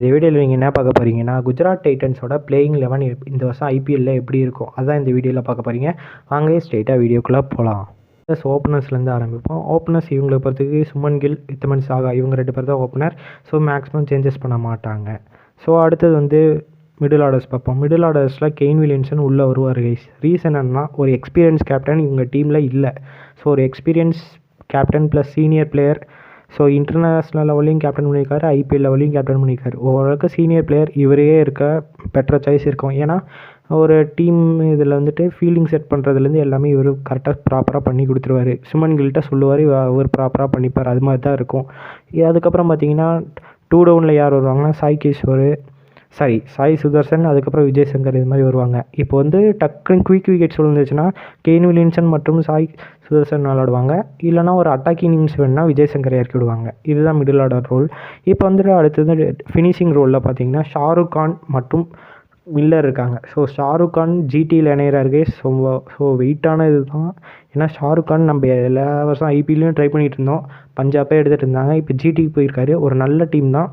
இந்த வீடியோவில் நீங்கள் என்ன பார்க்க போகிறீங்கன்னா, குஜராத் டைட்டன்ஸோட பிளேயிங் 11 இந்த வருஷம் ஐபிஎல்லில் எப்படி இருக்கும் அதான் இந்த வீடியோவில் பார்க்க போகிறீங்க. வாங்க ஸ்ட்ரெயிட்டாக வீடியோக்குள்ளே போகலாம். ப்ளஸ் ஓப்பனர்ஸ்லேருந்து ஆரம்பிப்போம். ஓப்பனர்ஸ் இவங்களை பொறுத்தவரைக்கும் சுமன் கில், யுத்தமன் சாகா இவங்க 2 பேர் தான் ஓப்பனர். ஸோ மேக்ஸிமம் சேஞ்சஸ் பண்ண மாட்டாங்க. ஸோ அடுத்தது வந்து மிடில் ஆர்டர்ஸ் பார்ப்போம். மிடில் ஆர்டர்ஸில் கெயின் வில்லியம்சன் உள்ளே வருவார் கைஸ். ரீசன் என்னன்னா, ஒரு எக்ஸ்பீரியன்ஸ் கேப்டன் இவங்க டீமில் இல்லை. ஸோ ஒரு experience captain plus senior player. So international லெவல்லையும் கேப்டன் பண்ணியிருக்காரு, ஐபிஎல் லெவல்லையும் கேப்டன் பண்ணியிருக்காரு. ஓரளவுக்கு சீனியர் பிளேயர் இவரே இருக்க பெட்டர் சாய்ஸ் இருக்கும். ஏன்னா ஒரு டீம் இதில் வந்துட்டு ஃபீல்டிங் செட் பண்ணுறதுலேருந்து எல்லாமே இவர் கரெக்டாக ப்ராப்பராக பண்ணி கொடுத்துருவாரு. சுமன் கில்கிட்ட சொல்லுவார், அவர் ப்ராப்பராக பண்ணிப்பார். அது மாதிரி தான் இருக்கும். அதுக்கப்புறம் பார்த்தீங்கன்னா 2 டவுனில் யார் வருவாங்கன்னா, சாய் சுதர்சன், அதுக்கப்புறம் விஜய் சங்கர் இது மாதிரி வருவாங்க. இப்போ வந்து டக்குன்னு குயிக் விக்கெட்ஸ் விழுந்துச்சுன்னா கெயின் வில்லியம்சன் மற்றும் சாய் சுதர்சன் விளாடுவாங்க. இல்லைனா ஒரு அட்டாக்கிங் இன்னிங்ஸ் வேணுன்னா விஜய் சங்கர் இறக்கி விடுவாங்க. இதுதான் மிடில் ஆர்டர் ரோல். இப்போ வந்துட்டு அடுத்தது ஃபினிஷிங் ரோலில் பார்த்தீங்கன்னா ஷாருக் கான் மற்றும் மில்லர் இருக்காங்க. ஸோ ஷாருக் கான் ஜிடியில் இணையிறாரு. ஸோ வெயிட்டான இது தான். ஏன்னா ஷாருக் கான் நம்ம எல்லா வருஷம் ஐபிஎல்லையும் ட்ரை பண்ணிகிட்டு இருந்தோம், பஞ்சாபே எடுத்துகிட்டு இருந்தாங்க. இப்போ ஜிடிக்கு போயிருக்காரு. ஒரு நல்ல டீம் தான்.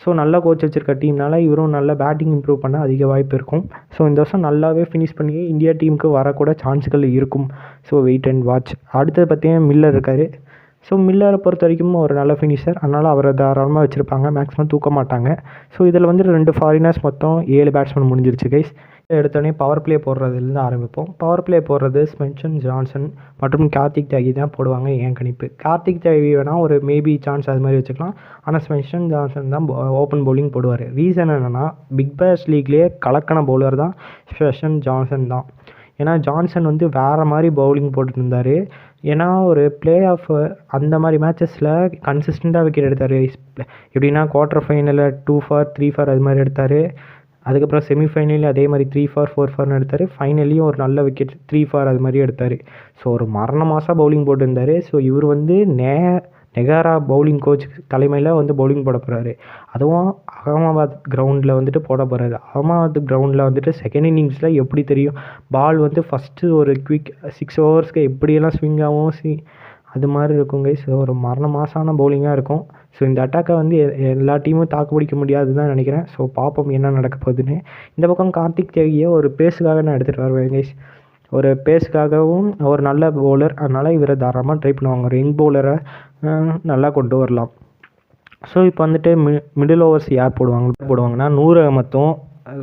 ஸோ நல்ல கோச் வச்சுருக்க டீம்னால இவரும் நல்ல பேட்டிங் இம்ப்ரூவ் பண்ண அதிக வாய்ப்பு இருக்கும். ஸோ இந்த வருஷம் நல்லாவே ஃபினிஷ் பண்ணி இந்தியா டீமுக்கு வரக்கூட சான்ஸ்கள் இருக்கும். So wait and watch. அடுத்தது பார்த்தீங்கன்னா மில்லர் இருக்கார். ஸோ மில்லரை பொறுத்த வரைக்கும் ஒரு நல்ல ஃபினிஷர், அதனால் அவரை தாராளமாக வச்சுருப்பாங்க. மேக்ஸிமம் தூக்க மாட்டாங்க. ஸோ இதில் வந்து 2 ஃபாரினர்ஸ், மொத்தம் 7 பேட்ஸ்மேன் முடிஞ்சிருச்சு கைஸ். எடுத்தோடனே பவர் பிளே போடுறதுலேருந்து ஆரம்பிப்போம். பவர் பிளே போடுறது ஸ்பென்சன் ஜான்சன் மற்றும் கார்த்திக் தியாகி தான் போடுவாங்க. என் கணிப்பு கார்த்திக் தியாகி வேணால் ஒரு மேபி சான்ஸ் அது மாதிரி வச்சுக்கலாம். ஆனால் ஸ்பென்சன் ஜான்சன் தான் ஓப்பன் பவுலிங் போடுவார். ரீசன் என்னென்னா, பிக் பாஸ் லீக்லேயே கலக்கான பவுலர் தான் ஸ்பென்சன் ஜான்சன் தான். ஏன்னா ஜான்சன் வந்து வேறு மாதிரி பவுலிங் போட்டுருந்தார். ஏன்னா ஒரு பிளே ஆஃப் அந்த மாதிரி மேட்சஸில் கன்சிஸ்டண்ட்டாக விக்கெட் எடுத்தார். எப்படின்னா குவார்ட்டர் ஃபைனலில் 2 for 3 for அது மாதிரி எடுத்தார். அதுக்கப்புறம் செமிஃபைனலில் அதே மாதிரி 3 for 4 for எடுத்தார். ஃபைனல்லையும் ஒரு நல்ல விக்கெட் 3 for அது மாதிரி எடுத்தார். ஸோ ஒரு மரண மாதம் பவுலிங் போட்டுருந்தார். ஸோ இவர் வந்து நெகாரா பவுலிங் கோச் தலைமையில் வந்து பவுலிங் போட போகிறாரு. அதுவும் அகமதாபாத் கிரவுண்டில் வந்துட்டு போட போகிறாரு. அகமதாபாத் கிரவுண்டில் வந்துட்டு செகண்ட் இன்னிங்ஸில் எப்படி தெரியும், பால் வந்து ஃபஸ்ட்டு ஒரு குவிக் 6 ஓவர்ஸ்க்கு எப்படியெல்லாம் ஸ்விங் ஆகும் அது மாதிரி இருக்குங்க. ஸோ ஒரு மரண மாசான பவுலிங்காக இருக்கும். ஸோ இந்த அட்டாக்கை வந்து எல்லா டீமும் தாக்கு பிடிக்க முடியாது தான் நினைக்கிறேன். ஸோ பார்ப்போம் என்ன நடக்க போகுதுன்னு. இந்த பக்கம் கார்த்திக் தியாகியை ஒரு பேஸுக்காக நான் எடுத்துகிட்டு வருவேன் கைஸ். ஒரு பேஸுக்காகவும் ஒரு நல்ல பவுலர், அதனால் இவரை தாராளமாக ட்ரை பண்ணுவாங்க. ஒரு யங் பவுலரை நல்லா கொண்டு வரலாம். ஸோ இப்போ வந்துட்டு மிடில் ஓவர்ஸ் யார் போடுவாங்கன்னா 100 அகமத்தும்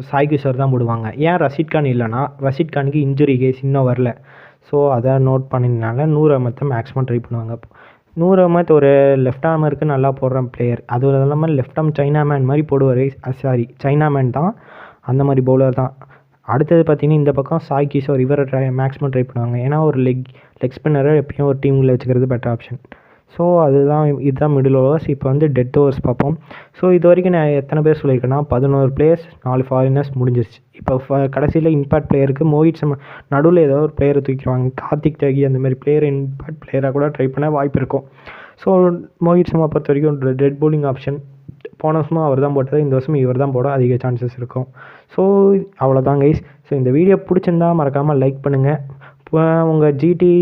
சாய் கிஷோர் தான் போடுவாங்க. ஏன் ரஷீத் கான் இல்லைனா, ரஷீத் கானுக்கு இன்ஜுரி கேஸ் இன்னும் வரல. ஸோ அதை நோட் பண்ணினால 100 அகமத்தை மேக்ஸிமம் ட்ரை பண்ணுவாங்க. 100 அகமத் ஒரு லெஃப்ட் ஆர்மருக்கு நல்லா போடுற பிளேயர். அது இல்லாமல் லெஃப்ட் ஆர்ம் சைனாமேன் மாதிரி போடுவார். சைனாமேன் தான், அந்த மாதிரி பவுலர் தான். அடுத்தது பார்த்திங்கன்னா இந்த பக்கம் சாய் கிஷோர், இவரை மேக்ஸிமம் ட்ரை பண்ணுவாங்க. ஏன்னா ஒரு லெக் ஸ்பின்னரை எப்பயும் ஒரு டீமில் வச்சுக்கிறது பெட்டர் ஆப்ஷன். ஸோ இதுதான் மிடில் ஓவர்ஸ். இப்போ வந்து டெத் ஓவர்ஸ் பார்ப்போம். ஸோ இது வரைக்கும் நான் எத்தனை பேர் சொல்லியிருக்கேன்னா 11 பிளேயர்ஸ், 4 ஃபாரினர்ஸ் முடிஞ்சிருச்சு. இப்போ கடைசியில் இம்பாக்ட் பிளேயருக்கு மோஹித் சர்மா நடுவில் ஏதோ ஒரு பிளேயரை தூக்கிடுவாங்க. கார்த்திக் தியாகி அந்த மாதிரி பிளேயர் இம்பாக்ட் பிளேயராக கூட ட்ரை பண்ண வாய்ப்பு இருக்கும். ஸோ மோஹித் சர்மா பொறுத்த வரைக்கும் டெட் பவுலிங் ஆப்ஷன். போன வருஷமும் அவர் தான் போட்டார், இந்த வருஷமும் இவர் தான் போட அதிக சான்சஸ் இருக்கும். ஸோ அவ்வளோதான் கைஸ். ஸோ இந்த வீடியோ பிடிச்சிருந்தா மறக்காமல் லைக் பண்ணுங்கள். இப்போ உங்கள் ஜிடி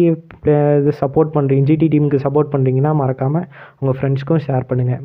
இது சப்போர்ட் பண்ணுறீங்க, ஜிடி டீமுக்கு சப்போர்ட் பண்ணுறீங்கன்னா மறக்காமல் உங்கள் ஃப்ரெண்ட்ஸ்க்கும் ஷேர் பண்ணுங்கள்.